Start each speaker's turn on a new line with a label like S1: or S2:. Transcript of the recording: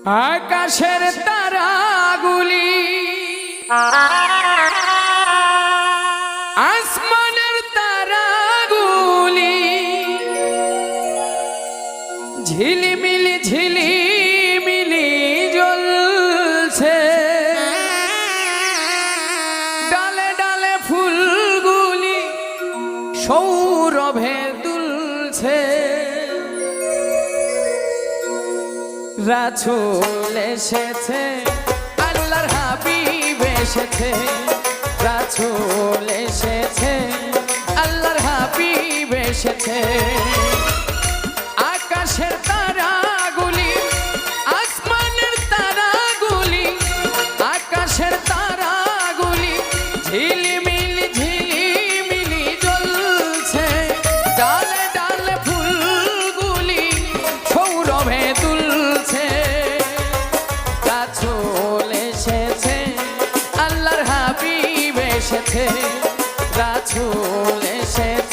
S1: আকাশের তারাগুলি আসমানের তারাগুলি ঝিলিমিলি ঝিলিমিলি জ্বলছে, ডালে ডালে ফুলগুলি সৌরভে দুলছে। রাসূল এসেছে, আল্লাহর হাবিব এসেছে, রাসূল এসেছে, আল্লাহর হাবিব এসেছে। আকাশের তারাগুলি আসমানের তারাগুলি, আকাশের তারাগুলি ঝিলিমিলি ঝিলিমিলি জ্বলছে, ডালে ডালে ফুলগুলি সৌরভে দুলছে। রাসূল এসেছে, আল্লাহর হাবিব এসেছে, রাসূল এসেছে,